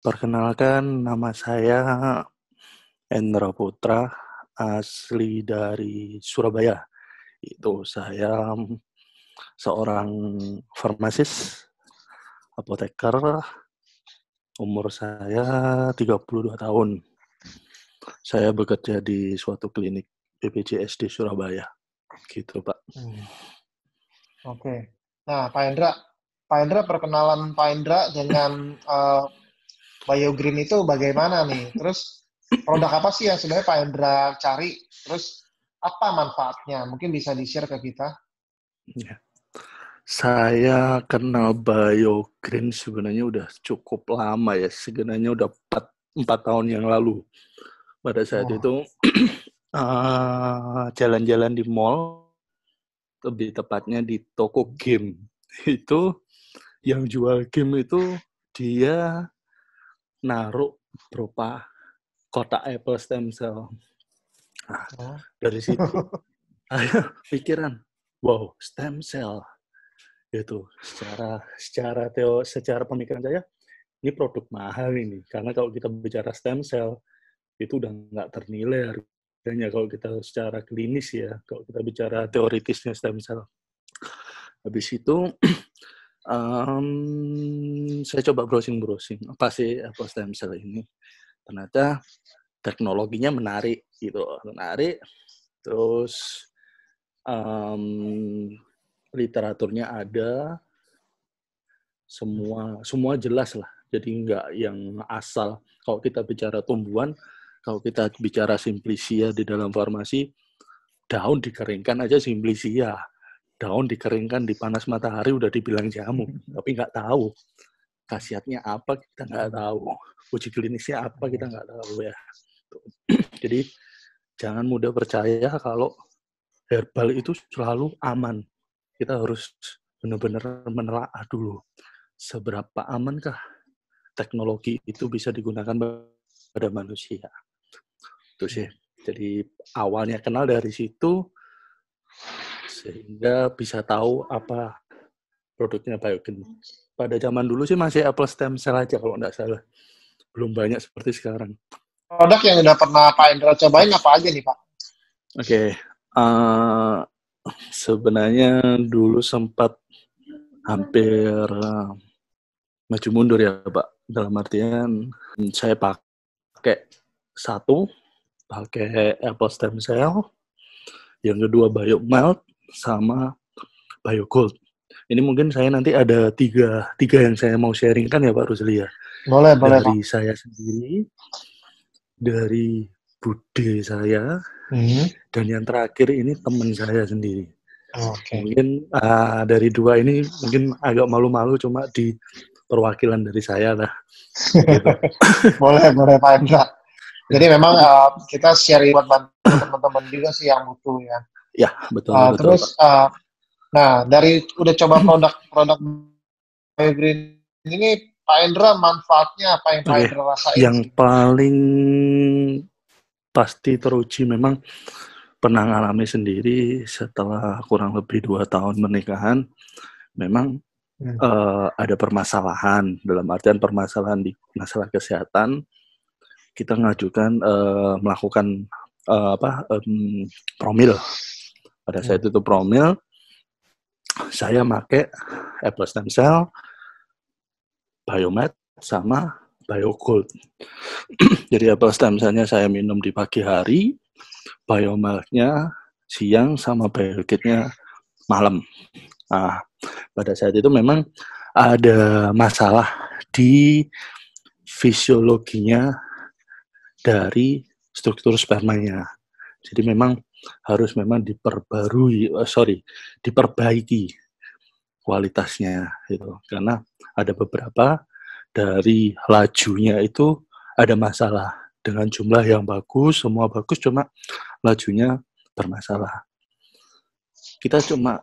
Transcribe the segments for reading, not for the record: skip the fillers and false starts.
Perkenalkan, nama saya Endra Putra, asli dari Surabaya. Itu saya seorang farmasis, apoteker, umur saya 32 tahun. Saya bekerja di suatu klinik BPJS di Surabaya. Gitu, Pak. Oke. Nah, Pak Hendra perkenalan Pak Hendra dengan BioGreen itu bagaimana nih? Terus produk apa sih yang sebenarnya Pak Hendra cari? Terus apa manfaatnya? Mungkin bisa di-share ke kita. Ya. Saya kenal BioGreen sebenarnya udah cukup lama ya. Sebenarnya udah 4 tahun yang lalu. Pada saat Wah, itu jalan-jalan di mall, lebih tepatnya di toko game. Itu yang jual game itu dia naruh berupa kotak Apple stem cell. Nah, oh. dari situ saya pikiran, wow, stem cell itu secara pemikiran saya ini produk mahal ini, karena kalau kita bicara stem cell itu udah nggak ternilai harganya kalau kita secara klinis ya, kalau kita bicara teoritisnya stem cell. Habis itu saya coba browsing-browsing, apa sih Apple stem cell ini? Ternyata teknologinya menarik gitu, menarik. Terus literaturnya ada, semua jelas lah. Jadi nggak yang asal. Kalau kita bicara tumbuhan, kalau kita bicara simplicia di dalam farmasi, daun dikeringkan aja simplicia. Daun dikeringkan di panas matahari udah dibilang jamu, tapi nggak tahu khasiatnya apa, kita nggak tahu. Uji klinisnya apa, kita nggak tahu ya. Jadi jangan mudah percaya kalau herbal itu selalu aman. Kita harus benar-benar menelaah dulu seberapa amankah teknologi itu bisa digunakan pada manusia. Itu sih. Jadi awalnya kenal dari situ sehingga bisa tahu apa produknya BioGreen. Pada zaman dulu sih masih Apple stem cell aja kalau nggak salah. Belum banyak seperti sekarang. Produk yang udah pernah Pak Hendra cobain apa aja nih, Pak? Oke. Sebenarnya dulu sempat hampir maju mundur ya Pak. Dalam artian saya pakai satu, pakai Apple stem cell, yang kedua BioMelt, sama BioGold. Ini mungkin saya nanti ada tiga yang saya mau sharingkan ya Pak Rusli ya. Boleh, boleh, Pak. Dari saya sendiri, dari bude saya, dan yang terakhir ini teman saya sendiri. Oke. Mungkin dari dua ini mungkin agak malu-malu, cuma di perwakilan dari saya lah. Gitu. Boleh, Pak Hendra. Ya, Jadi memang jadi kita share buat bantu teman-teman juga sih yang butuh ya. ya betul betul Pak. Terus, nah dari udah coba produk-produk BioGreen ini, Pak Hendra manfaatnya apa yang Pak Oke, Hendra rasain yang sih? paling pasti teruji memang pernah ngalami sendiri setelah kurang lebih 2 tahun pernikahan, memang ada permasalahan, dalam artian permasalahan di masalah kesehatan, kita ngajukan melakukan promil. Pada saat itu promil, saya pakai Apple stem cell, Biomed, sama BioGold. Jadi Apple stem cell-nya saya minum di pagi hari, Biomed-nya siang, sama BioGold-nya malam. Nah, pada saat itu memang ada masalah di fisiologinya dari struktur spermanya. Jadi memang harus diperbaiki kualitasnya itu, karena ada beberapa dari lajunya itu ada masalah. Dengan jumlah yang bagus, semua bagus, cuma lajunya bermasalah.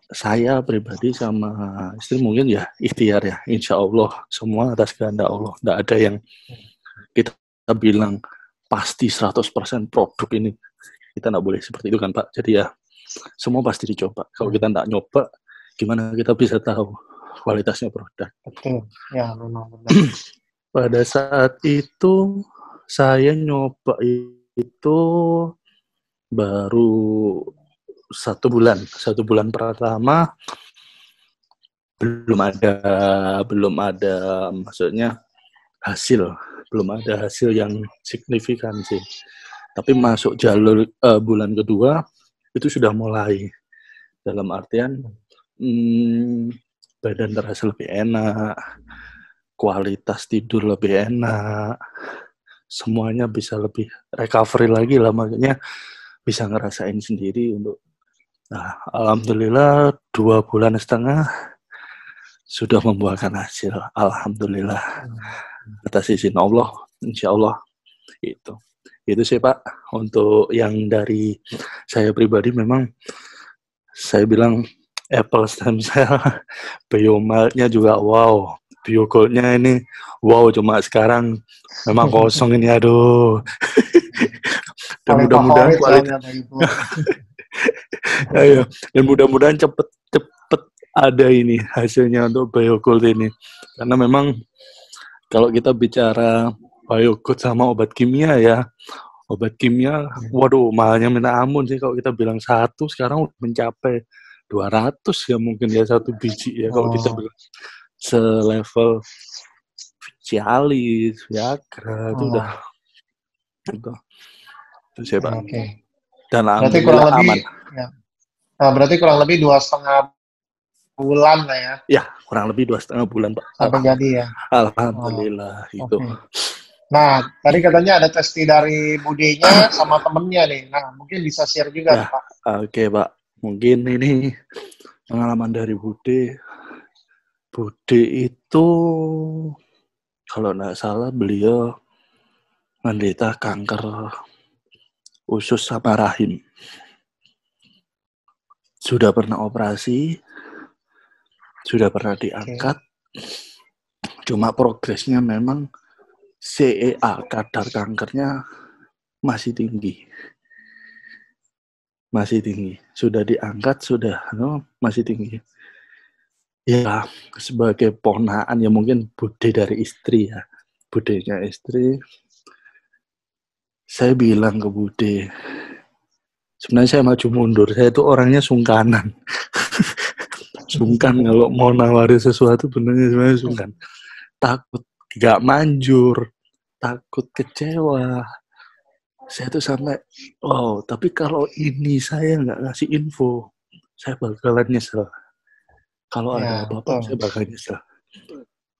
Saya pribadi sama istri mungkin ya ikhtiar ya, insya Allah semua atas kehendak Allah. Nggak ada yang kita bilang pasti 100% produk ini. Kita nggak boleh seperti itu kan Pak. Jadi ya semua pasti dicoba. Kalau kita nggak nyoba, gimana kita bisa tahu kualitasnya produk? Betul, ya memang benar. Pada saat itu saya nyoba itu baru 1 bulan. 1 bulan pertama belum ada maksudnya hasil, belum ada hasil yang signifikan sih. Tapi masuk jalur bulan kedua itu sudah mulai, dalam artian badan terasa lebih enak, kualitas tidur lebih enak, semuanya bisa lebih recovery lagi lah, makanya bisa ngerasain sendiri untuk. Nah, alhamdulillah 2 bulan setengah sudah membuahkan hasil. Alhamdulillah atas izin Allah, insya Allah itu sih Pak. Untuk yang dari saya pribadi memang saya bilang Apple stem cell, biomarnya juga wow, biogoldnya ini wow, cuma sekarang memang kosong ini, aduh. Dan Paling mudah-mudahan favorit kualitas, soalnya Biogold. ayo, dan mudah-mudahan cepet ada ini hasilnya untuk biogold ini, karena memang kalau kita bicara biogold sama obat kimia ya, obat kimia, waduh, mahalnya minta ampun sih. Kalau kita bilang satu, sekarang mencapai 200 ya mungkin ya satu biji ya. Kalau kita bilang selevel Cialis, Viagra, itu udah itu sih Pak. Oke. Dan Berarti kurang alhamdulillah lebih, aman. ya. Nah, berarti kurang lebih 2,5 bulan lah ya, Ya, kurang lebih 2,5 bulan Pak. sampai jadi ya. Alhamdulillah itu. Oke. Nah, tadi katanya ada testi dari budenya sama temennya nih. Nah, mungkin bisa share juga Ya, nih, Pak. oke Pak. Mungkin ini pengalaman dari Bude. Bude itu kalau nggak salah beliau menderita kanker usus sama rahim. Sudah pernah operasi, sudah pernah diangkat, cuma progresnya memang CEA, kadar kankernya masih tinggi. Masih tinggi. Sudah diangkat, masih tinggi. Ya, sebagai ponaan ya mungkin bude dari istri ya. Budenya istri, saya bilang ke bude, sebenarnya saya maju mundur, saya itu orangnya sungkanan. Sungkan kalau mau nawari sesuatu, sebenarnya sungkan. Takut gak manjur, takut kecewa. Saya tuh sampai, tapi kalau ini saya nggak ngasih info, saya bakalan nyesel. Kalau ada apa-apa, saya bakal nyesel.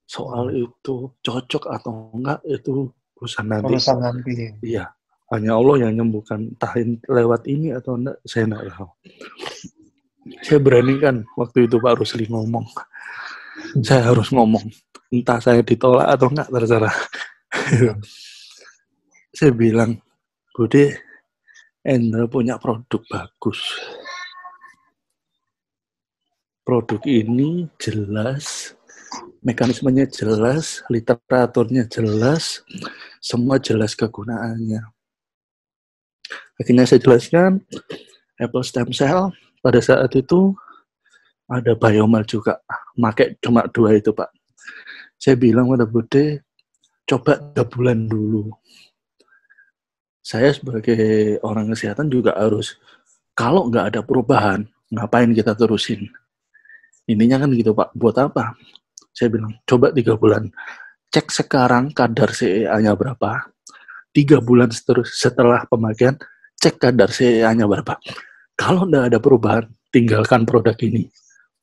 Soal itu cocok atau enggak, itu urusan nanti. Urusan nanti. Iya, hanya Allah yang nyembuhkan. Entah lewat ini atau enggak, saya enggak tahu. Saya beranikan waktu itu Pak Rusli ngomong. Saya harus ngomong. Entah saya ditolak atau enggak, terserah. Saya bilang, Bude, Endra punya produk bagus. Produk ini jelas, mekanismenya jelas, literaturnya jelas, semua jelas kegunaannya. Akhirnya saya jelaskan, Apple stem cell pada saat itu ada biomal juga, pakai cuma 2 itu Pak. Saya bilang pada Bude, coba 3 bulan dulu. Saya sebagai orang kesehatan juga harus, kalau nggak ada perubahan, ngapain kita terusin? Ininya kan gitu Pak, buat apa? Saya bilang, coba 3 bulan. Cek sekarang kadar CEA-nya berapa. 3 bulan setelah pemakaian, cek kadar CEA-nya berapa. Kalau nggak ada perubahan, tinggalkan produk ini.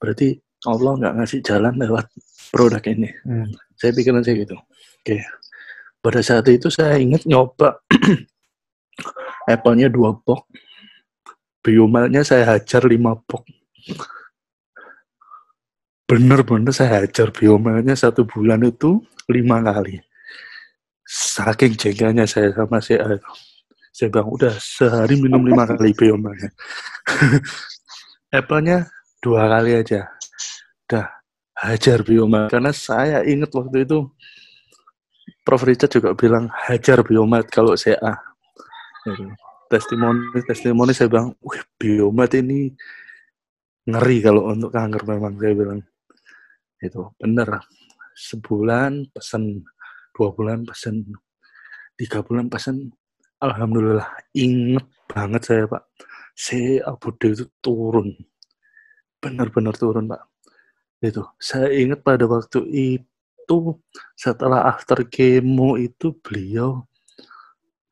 Berarti Allah nggak ngasih jalan lewat produk ini. Saya pikiran saya gitu. Oke. Pada saat itu saya ingat nyoba Apple-nya 2 box. Biomalnya saya hajar 5 box. Bener-bener saya hajar biomalnya 1 bulan itu 5 kali. Saking jengganya saya sama CA. Saya bilang, udah sehari minum 5 kali biomalnya. Apple-nya 2 kali aja. Udah hajar biomal. Karena saya ingat waktu itu Prof. Richard juga bilang, hajar biomat kalau CA. Testimoni saya bilang, biomat ini ngeri kalau untuk kanker memang, saya bilang. Itu bener. Sebulan pesen 2 bulan pesen, 3 bulan pesen. Alhamdulillah, inget banget saya Pak. CA-Bud itu turun. Benar-benar turun Pak. Itu. Saya ingat pada waktu itu, setelah after kemo itu beliau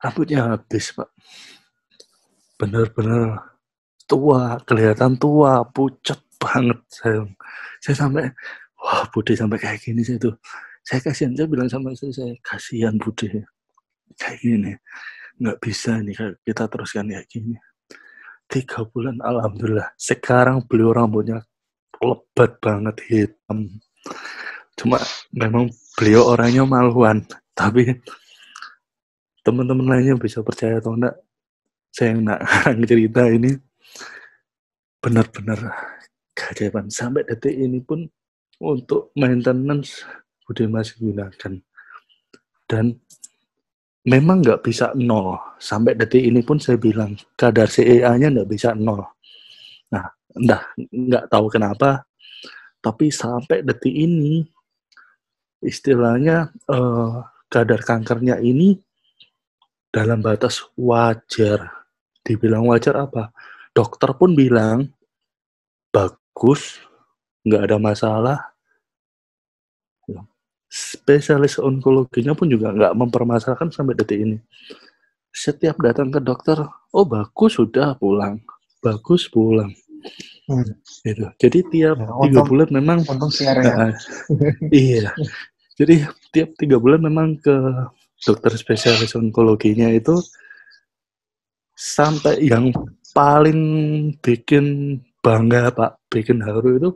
rambutnya habis Pak. Benar-benar tua, kelihatan tua, pucat banget. Saya sampai, wah Bude sampai kayak gini saya tuh. Saya kasihan, saya bilang sama istri saya, kasihan Bude. Kayak gini, nggak bisa nih kita teruskan kayak gini. 3 bulan, alhamdulillah. Sekarang beliau rambutnya lebat banget, hitam. Cuma memang beliau orangnya maluan. Tapi teman-teman lainnya bisa percaya atau enggak, saya nggak cerita ini benar-benar keajaiban. Sampai detik ini pun untuk maintenance Bude masih gunakan. Dan memang nggak bisa 0. Sampai detik ini pun saya bilang, kadar CEA-nya nggak bisa 0. Nah, nggak tahu kenapa, tapi sampai detik ini, istilahnya kadar kankernya ini dalam batas wajar. Dibilang wajar apa? Dokter pun bilang, bagus, nggak ada masalah. Spesialis onkologinya pun juga nggak mempermasalahkan sampai detik ini. Setiap datang ke dokter, oh bagus sudah pulang, bagus pulang. Gitu. Jadi tiap 3 bulan memang iya. Jadi tiap 3 bulan memang ke dokter spesialis onkologinya itu, sampai yang paling bikin bangga Pak, bikin haru itu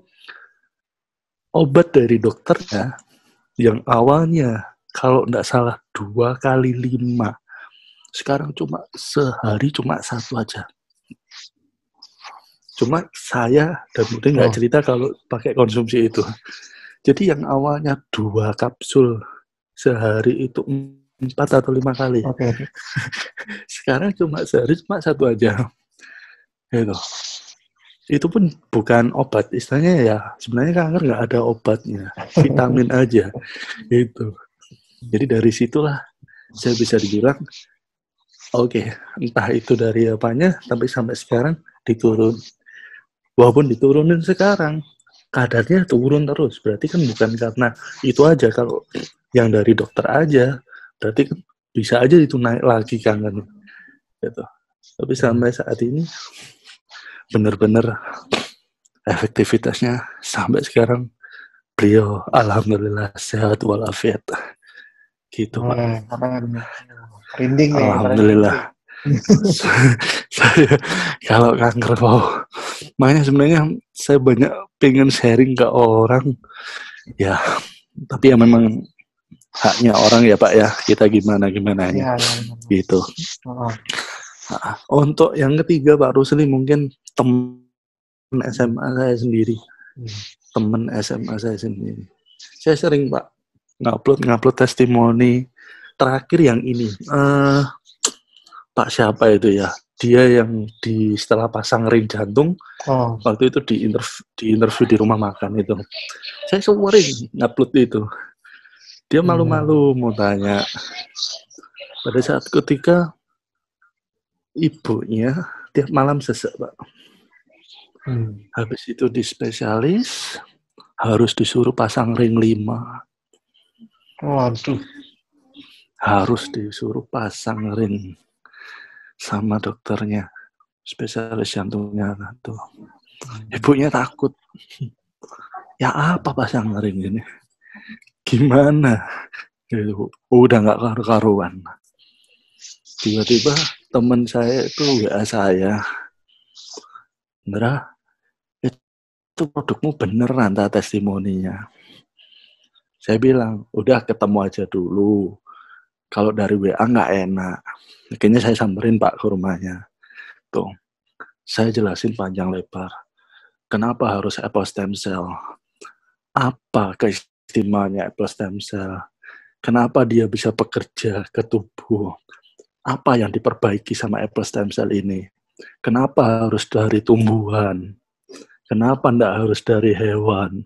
obat dari dokternya yang awalnya kalau tidak salah 2 kali 5, sekarang cuma sehari cuma 1 aja. Cuma saya dan Bude nggak cerita kalau pakai konsumsi itu. Jadi yang awalnya 2 kapsul sehari itu 4 atau 5 kali. Sekarang cuma sehari cuma 1 aja. Gitu. Itu pun bukan obat, istilahnya ya sebenarnya kanker nggak ada obatnya, vitamin aja. Gitu. Jadi dari situlah saya bisa dibilang, oke, entah itu dari apanya, tapi sampai sekarang diturun. Walaupun diturunin sekarang, kadarnya turun terus. Berarti kan bukan karena itu aja. Kalau yang dari dokter aja, berarti kan bisa aja itu naik lagi kangen. Gitu. Tapi sampai saat ini, benar-benar efektivitasnya sampai sekarang beliau alhamdulillah sehat walafiat. Gitu Pak. Rinding nih. Alhamdulillah. Saya kalau kanker makanya sebenarnya saya banyak pengen sharing ke orang ya, tapi ya memang haknya orang ya Pak ya, kita gimana ya. Gitu. Untuk yang ketiga Pak Rusli, mungkin teman SMA saya sendiri. Teman SMA saya sendiri. Saya sering Pak ngupload testimoni. Terakhir yang ini Pak siapa itu ya? Dia yang setelah pasang ring jantung, waktu itu di interview di rumah makan itu. Saya sering ngupload itu. Dia malu-malu mau tanya. Pada saat ketika ibunya tiap malam sesek Pak. Habis itu di spesialis, harus disuruh pasang ring 5. Waduh. Harus disuruh pasang ring sama dokternya, spesialis jantungnya tuh. Ibunya takut. Ya apa pasang ring ini? Gimana? Gitu. Udah nggak karu-karuan. Tiba-tiba teman saya itu WA saya, Ndra, itu produkmu beneran testimoninya. Saya bilang, udah ketemu aja dulu. Kalau dari WA nggak enak. Akhirnya saya samperin Pak ke rumahnya. Tuh, saya jelasin panjang lebar. Kenapa harus apple stem cell? Apa keistimewaannya apple stem cell? Kenapa dia bisa bekerja ke tubuh? Apa yang diperbaiki sama apple stem cell ini? Kenapa harus dari tumbuhan? Kenapa enggak harus dari hewan?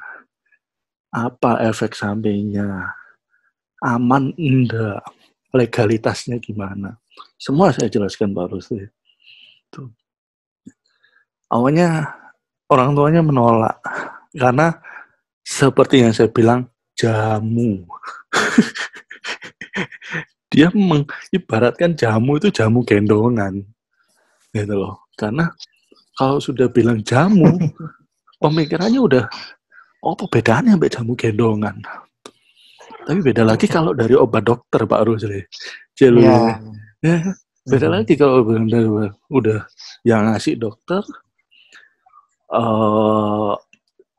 Apa efek sampingnya? aman enggak, legalitasnya gimana. Semua saya jelaskan Pak Rusli. Tuh. Awalnya orang tuanya menolak karena seperti yang saya bilang jamu. Dia mengibaratkan jamu itu jamu gendongan, gitu loh. Karena kalau sudah bilang jamu, pemikirannya udah, oh apa bedanya sampai jamu gendongan. Tapi beda lagi kalau dari obat dokter Pak Rusli. Iya. Ya, beda lagi kalau udah yang ngasih dokter,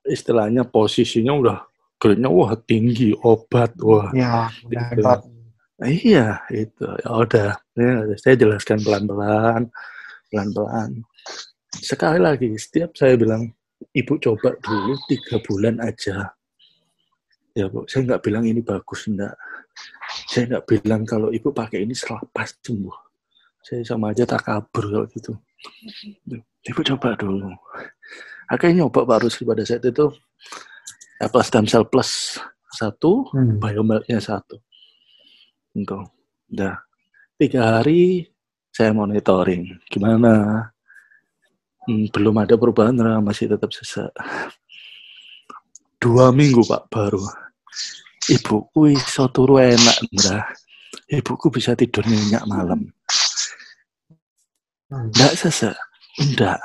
istilahnya posisinya udah grade-nya wah tinggi, obat wah. Ya, udah Gitu. hebat. Iya, itu. Ya udah, ya, saya jelaskan pelan-pelan. Sekali lagi, setiap saya bilang, Ibu coba dulu 3 bulan aja. Ya Bu, saya nggak bilang ini bagus, enggak. Saya nggak bilang kalau Ibu pakai ini selapas sembuh. Saya sama aja tak kabur kalau gitu. Ibu coba dulu. Akhirnya nyoba Pak Rusli pada saat itu, plus stem cell plus 1, biomelnya 1. Enggak. Udah 3 hari saya monitoring. Gimana? Belum ada perubahan, masih tetap sesak. 2 minggu Pak baru. Ibuku iso turu enak, Ndra. Ibuku bisa tidur nyenyak malam. Nggak sesak. Nggak.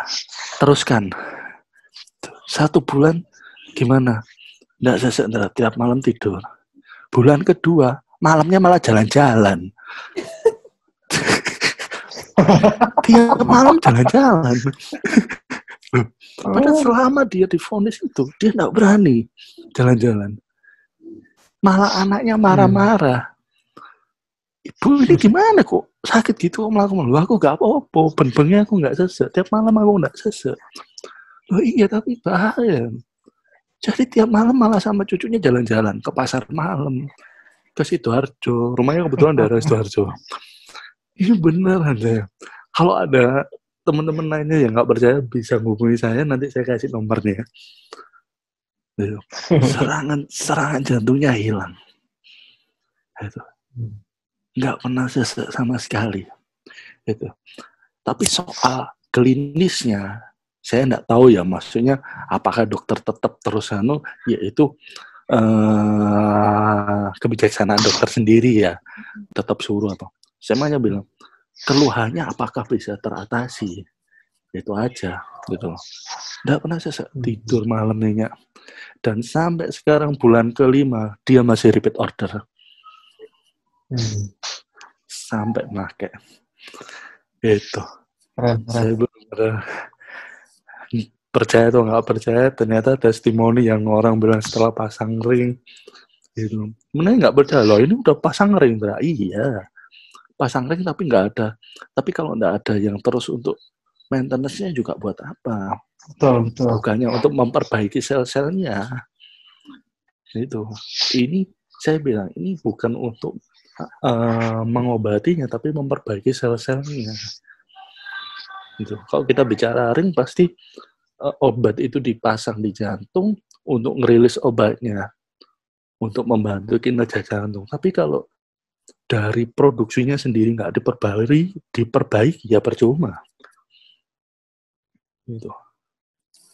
Teruskan. 1 bulan gimana? Nggak sesak, Ndra. Tiap malam tidur. Bulan kedua, malamnya malah jalan-jalan. Tiap malam jalan-jalan. Padahal selama dia divonis itu, dia nggak berani jalan-jalan. Malah anaknya marah-marah. Ibu ini gimana kok sakit gitu melakukan? Loh, aku nggak apa-apa, ben-bennya aku nggak sesek. Tiap malam aku nggak sesek. Loh iya tapi bahaya. Jadi tiap malam malah sama cucunya jalan-jalan ke pasar malam, ke Sidoarjo. Rumahnya kebetulan daerah Sidoarjo. Ini benar Anda. Kalau ada teman-teman lainnya yang nggak percaya bisa hubungi saya, nanti saya kasih nomornya. Serangan jantungnya hilang. Itu. Nggak pernah sesek sama sekali. Itu. Tapi soal klinisnya, saya nggak tahu ya, maksudnya apakah dokter tetap terus yaitu kebijaksanaan dokter sendiri ya, tetap suruh atau. Saya hanya bilang, keluhannya apakah bisa teratasi, itu aja gitu. Nggak pernah sesek, tidur malam nyenyak. Dan sampai sekarang bulan ke-5 dia masih repeat order. Sampai pakai itu. Saya benar percaya atau nggak percaya, ternyata testimoni yang orang bilang setelah pasang ring gitu. Sebenarnya nggak percaya loh, ini udah pasang ring, Bra. Iya, pasang ring tapi nggak ada. Tapi kalau nggak ada yang terus untuk maintenance-nya juga buat apa? Betul. Bukannya untuk memperbaiki sel-selnya. Itu. Ini saya bilang ini bukan untuk mengobatinya, tapi memperbaiki sel-selnya. Gitu. Kalau kita bicara ring, pasti obat itu dipasang di jantung untuk ngerilis obatnya, untuk membantu kinerja jantung. Tapi kalau dari produksinya sendiri nggak diperbaiki ya percuma.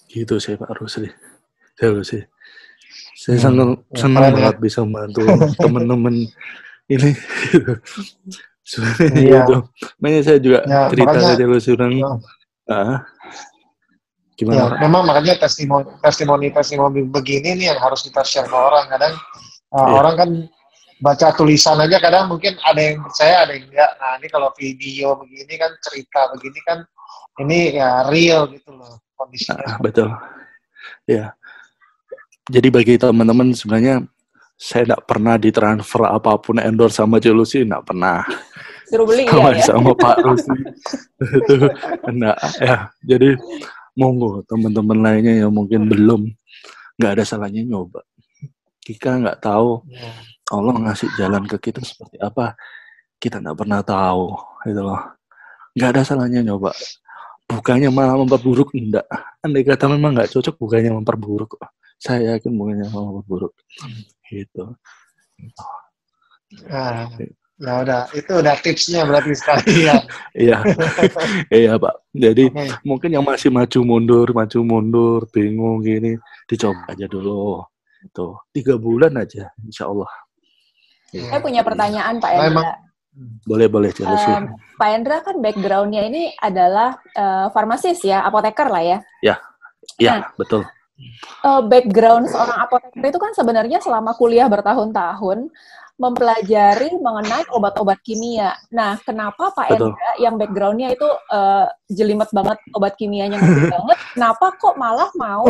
Gitu sih Pak Rusli. Saya senang banget bisa membantu teman-teman ini. Sebenarnya gitu. Makanya saya juga cerita ke lu Surang. Gimana? Ya, memang makanya testimoni begini nih yang harus kita share ke orang. Kadang orang kan baca tulisan aja, kadang mungkin ada yang percaya, ada yang enggak. Nah ini kalau video begini kan, cerita begini kan, ini ya real gitu loh kondisinya. Betul. Ya. Jadi bagi teman-teman sebenarnya saya tidak pernah ditransfer apapun endorse sama Celusi, tidak pernah. Suruh beli sama Pak Rusli. Itu enggak ya. Jadi monggo teman-teman lainnya yang mungkin belum, nggak ada salahnya nyoba. Kita nggak tahu Allah ngasih jalan ke kita seperti apa, kita nggak pernah tahu, gitu loh. Nggak ada salahnya nyoba. Bukannya malah memperburuk, enggak. Andai kata memang nggak cocok, bukannya memperburuk. Saya yakin bukannya malah memperburuk. Gitu. Nah, ya udah, itu udah tipsnya berarti sekali ya. Iya, iya Pak. Jadi Oke. mungkin yang masih maju mundur, bingung gini, dicoba aja dulu. Tuh, 3 bulan aja, insya Allah. Iya, Saya punya Iya. pertanyaan Pak karena emang Endra. Boleh jelas sih. Pak Endra kan background-nya ini adalah farmasis ya, apoteker lah ya. Ya, betul. Background seorang apoteker itu kan sebenarnya selama kuliah bertahun-tahun mempelajari mengenai obat-obat kimia. Nah, kenapa Pak Betul. Endra yang background-nya itu jelimet banget obat kimianya ngerti banget, kenapa kok malah mau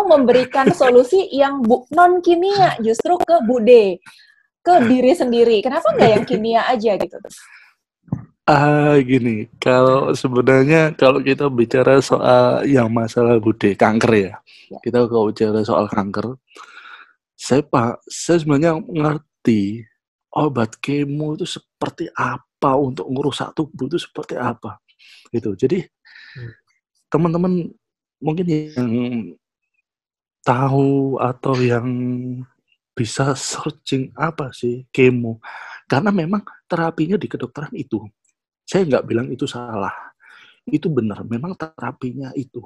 memberikan solusi yang non kimia justru ke bude, ke diri sendiri. Kenapa nggak yang kimia aja gitu? Gini, kalau sebenarnya kalau kita bicara soal yang masalah bude, kanker ya. Kita kalau bicara soal kanker, saya sebenarnya ngerti obat kemo itu seperti apa untuk ngerusak tubuh itu seperti apa. Gitu. Jadi teman-teman mungkin yang tahu atau yang bisa searching apa sih kemo, karena memang terapinya di kedokteran itu. Saya nggak bilang itu salah, itu benar, memang terapinya itu.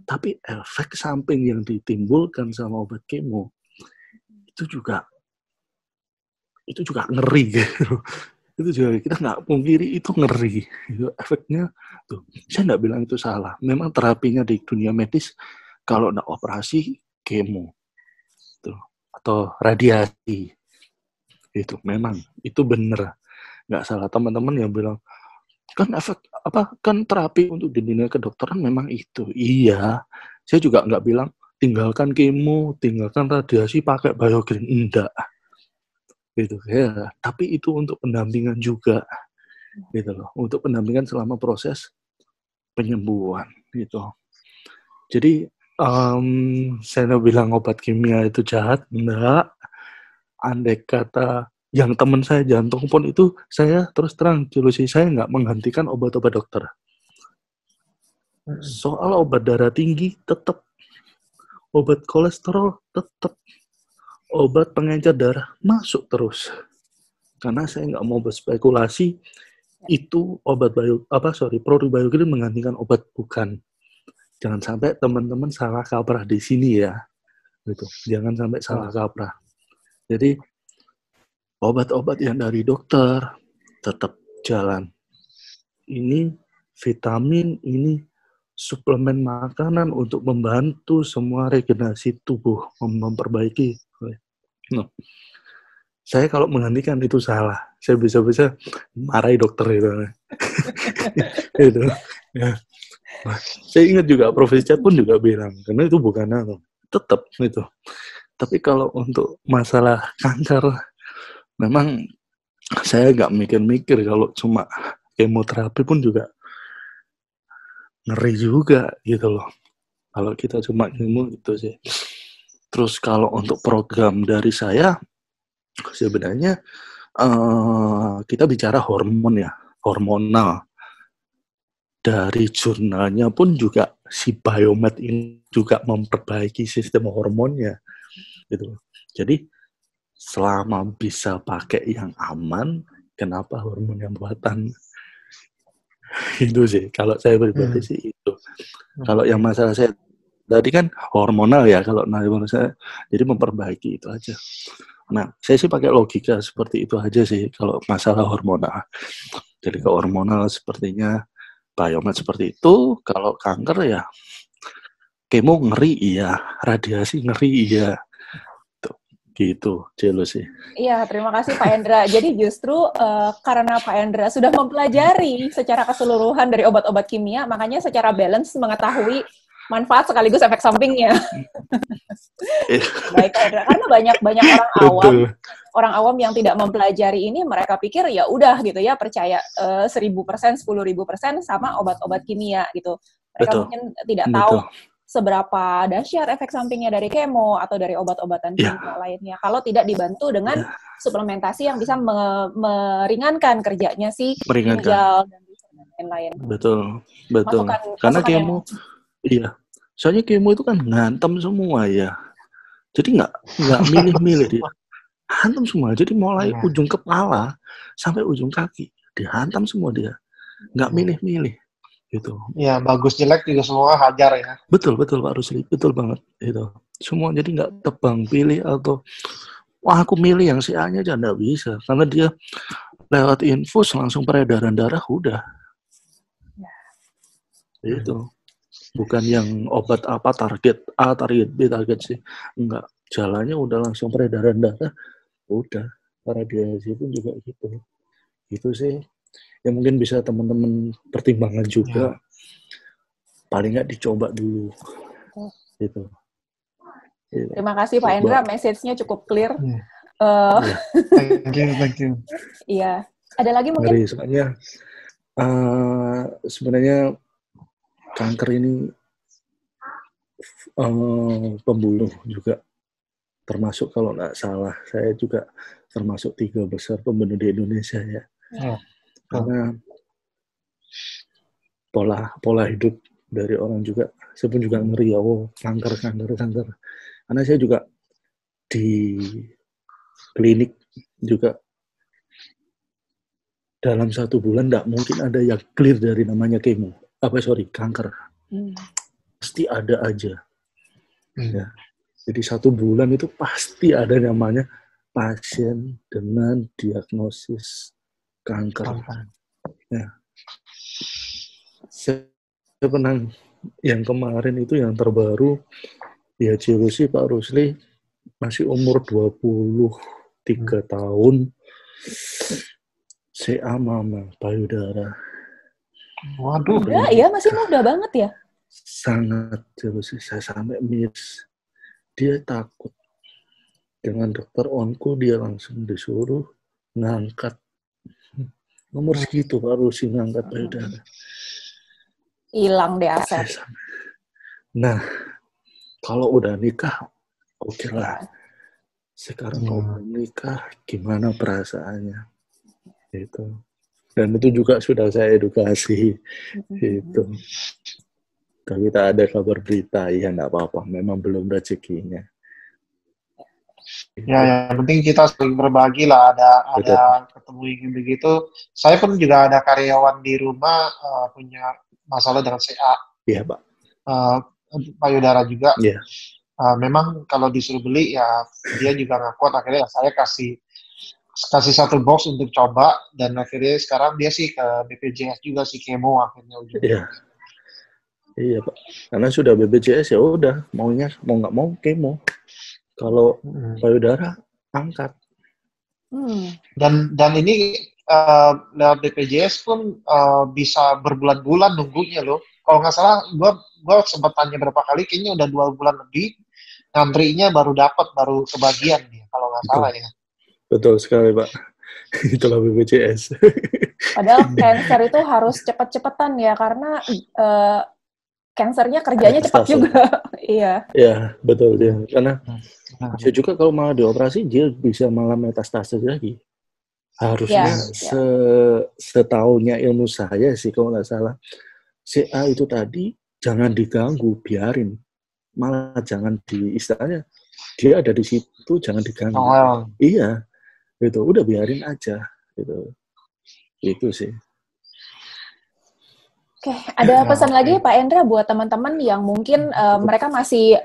Tapi efek samping yang ditimbulkan sama obat kemo itu juga ngeri gitu. Itu juga kita nggak pungkiri itu ngeri. Itu efeknya tuh. Saya nggak bilang itu salah. Memang terapinya di dunia medis kalau nggak operasi kemo tuh atau radiasi itu memang itu benar, nggak salah. Teman-teman yang bilang kan efek kan terapi untuk di dunia kedokteran memang itu. Iya, saya juga nggak bilang tinggalkan kemo, tinggalkan radiasi, pakai biogreen, enggak gitu ya. Tapi itu untuk pendampingan juga gitu loh, untuk pendampingan selama proses penyembuhan gitu. Jadi saya bilang obat kimia itu jahat, enggak. Andai kata yang teman saya jantung pun itu, saya terus terang solusi saya nggak menghentikan obat-obat dokter. Soal obat darah tinggi tetap, obat kolesterol tetap, obat pengencer darah masuk terus. Karena saya nggak mau berspekulasi itu obat produk biogreen menggantikan obat, bukan. Jangan sampai teman-teman salah kaprah di sini ya, gitu. Jangan sampai salah kaprah. Jadi obat-obat yang dari dokter tetap jalan. Ini vitamin, ini suplemen makanan untuk membantu semua regenerasi tubuh, memperbaiki. Nah, saya kalau menghentikan itu salah. Saya bisa-bisa marahi dokter itu. Gitu. Ya. Nah, saya ingat juga Prof. Richard pun juga bilang, karena itu bukan aku. Tetap itu. Tapi kalau untuk masalah kanker, memang saya nggak mikir-mikir. Kalau cuma kemoterapi pun juga ngeri juga gitu loh. Kalau kita cuma kemo gitu sih. Terus kalau untuk program dari saya, sebenarnya kita bicara hormon ya, hormonal. Dari jurnalnya pun juga si Biomed ini juga memperbaiki sistem hormonnya gitu. Jadi selama bisa pakai yang aman, kenapa hormon yang buatan? Itu sih kalau saya pribadi sih itu. Kalau yang masalah saya tadi kan hormonal ya, kalau menurut saya jadi memperbaiki itu aja. Nah, saya sih pakai logika seperti itu aja sih kalau masalah hormonal. Jadi ke hormonal sepertinya Biomed seperti itu. Kalau kanker ya kemo ngeri iya, radiasi ngeri iya. Gitu, Celo sih. Iya, terima kasih Pak Endra. Jadi justru karena Pak Endra sudah mempelajari secara keseluruhan dari obat-obat kimia, makanya secara balance mengetahui manfaat sekaligus efek sampingnya. Baik Pak Endra, karena banyak orang awam yang tidak mempelajari ini, mereka pikir ya udah gitu ya, percaya 1000%, 10.000% sama obat-obat kimia gitu. Mereka mungkin tidak tahu seberapa dahsyat efek sampingnya dari kemo atau dari obat-obatan kimia lainnya kalau tidak dibantu dengan suplementasi yang bisa meringankan kerjanya si ginjal dan lain-lain. Betul. Karena kemo, soalnya kemo itu kan ngantem semua ya. Jadi nggak milih-milih dia. Hantam semua. Jadi mulai ujung kepala sampai ujung kaki dihantam semua dia. Nggak milih-milih gitu. Ya, bagus jelek juga semua hajar ya. Betul Pak Rusli, betul banget itu. Semua jadi nggak tebang pilih atau wah aku milih yang si A-nya aja nggak bisa karena dia lewat infus langsung peredaran darah udah. Itu bukan yang obat apa target A, target B, target C. Enggak, jalannya udah langsung peredaran darah udah. Radiasi pun juga gitu. Itu sih yang mungkin bisa teman-teman pertimbangkan juga. Paling nggak dicoba dulu. Gitu. Terima kasih Pak Endra, message-nya cukup clear. Thank you. Iya. Ada lagi mungkin? Soalnya sebenarnya kanker ini pembunuh juga. Termasuk kalau nggak salah, saya juga termasuk 3 besar pembunuh di Indonesia ya. Karena pola hidup dari orang juga, saya pun juga ngeri kanker. Karena saya juga di klinik juga dalam 1 bulan nggak mungkin ada yang clear dari namanya kanker. Pasti ada aja. Ya. Jadi 1 bulan itu pasti ada namanya pasien dengan diagnosis kanker. Ya. Saya pernah yang kemarin itu yang terbaru ya Pak Rusli masih umur 23 tahun. CA mama payudara. Waduh. Muda ya, masih muda banget ya. Sangat saya sampai miss. Dia takut. Dengan dokter onko dia langsung disuruh ngangkat. Nomor segitu baru sih ngangkat payudara. Hilang deh aset. Nah, kalau udah nikah, oke lah. Sekarang kalau belum nikah, gimana perasaannya? Itu. Dan itu juga sudah saya edukasi. Itu. Tapi tak ada kabar berita, ya nggak apa-apa. Memang belum rezekinya. Ya, yang penting kita saling berbagi lah. Ada ketemu yang begitu. Saya pun juga ada karyawan di rumah punya masalah dengan CA. Iya, Pak. Payudara juga. Iya. Memang kalau disuruh beli ya dia juga nggak kuat. Akhirnya saya kasih 1 box untuk coba dan akhirnya sekarang dia sih ke BPJS juga sih kemo akhirnya ujungnya. Iya Pak. Karena sudah BPJS ya udah mau nggak mau kemo. Kalau payudara angkat. Dan ini lewat BPJS pun bisa berbulan-bulan nunggunya loh. Kalau nggak salah, gue sempat tanya berapa kali, kayaknya udah 2 bulan lebih, ngantrinya baru kebagian nih, kalau nggak salah ya. Betul sekali Pak. Itulah BPJS. Padahal cancer itu harus cepet-cepetan ya, karena cancernya kerjanya cepat juga. Iya. Iya, betul ya. Karena saya juga kalau malah dioperasi dia bisa malah metastase lagi. Harusnya setaunya ilmu saya sih kalau nggak salah, CA itu tadi jangan diganggu, biarin. Malah jangan istilahnya dia ada di situ jangan diganggu. Iya, itu udah biarin aja. Itu sih. Oke, ada pesan lagi Pak Endra buat teman-teman yang mungkin mereka masih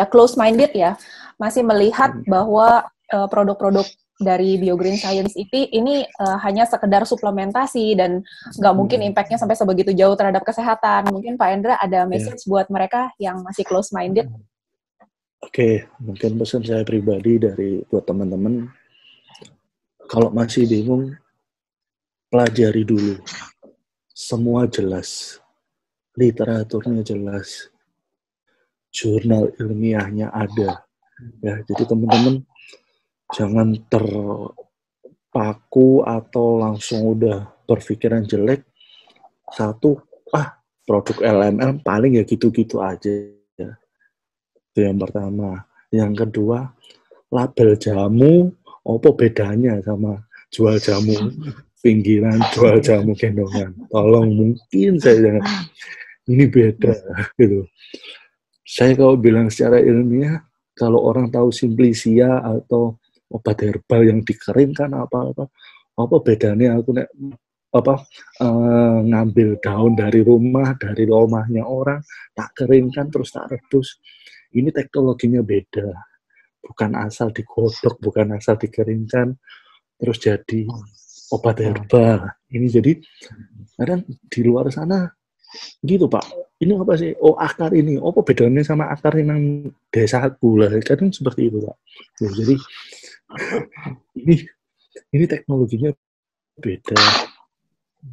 close minded ya, masih melihat bahwa produk-produk dari BioGreen Science ini hanya sekedar suplementasi dan nggak mungkin impact-nya sampai sebegitu jauh terhadap kesehatan. Mungkin Pak Endra ada message buat mereka yang masih close minded. Oke, mungkin pesan saya pribadi buat teman-teman, kalau masih bingung, pelajari dulu. Semua jelas, literaturnya jelas, jurnal ilmiahnya ada. Ya, jadi teman-teman jangan terpaku atau langsung udah berpikiran jelek. Produk LML paling ya gitu-gitu aja. Ya. Itu yang pertama. Yang kedua, label jamu, apa bedanya sama jual jamu pinggiran, jual jamu gendongan. Tolong mungkin saya ini beda gitu. Saya kalau bilang secara ilmiah, kalau orang tahu Simplicia atau obat herbal yang dikeringkan apa bedanya aku nek ngambil daun dari rumahnya orang, tak keringkan terus tak rebus. Ini teknologinya beda, bukan asal digodok, bukan asal dikeringkan terus jadi obat herbal. Ini jadi kadang di luar sana gitu Pak, ini apa sih? Oh akar ini, apa bedanya sama akar yang desaku lah? Kadang seperti itu Pak. Jadi ini teknologinya beda.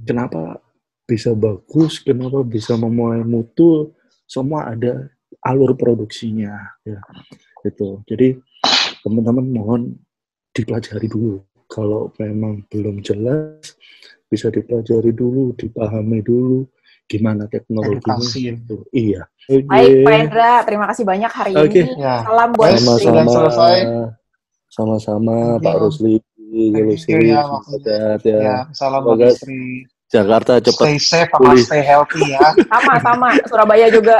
Kenapa bisa bagus? Kenapa bisa memenuhi mutu? Semua ada alur produksinya, ya. Gitu. Jadi teman-teman mohon dipelajari dulu. Kalau memang belum jelas, bisa dipelajari dulu, dipahami dulu gimana teknologinya. Itu. Iya. Baik, Pak Hendra, terima kasih banyak hari ini. Ya. Salam buat Sama-sama Pak Rusli. Ya, salam buat istri. Jakarta cepat stay safe, stay healthy ya. Sama-sama, Surabaya juga.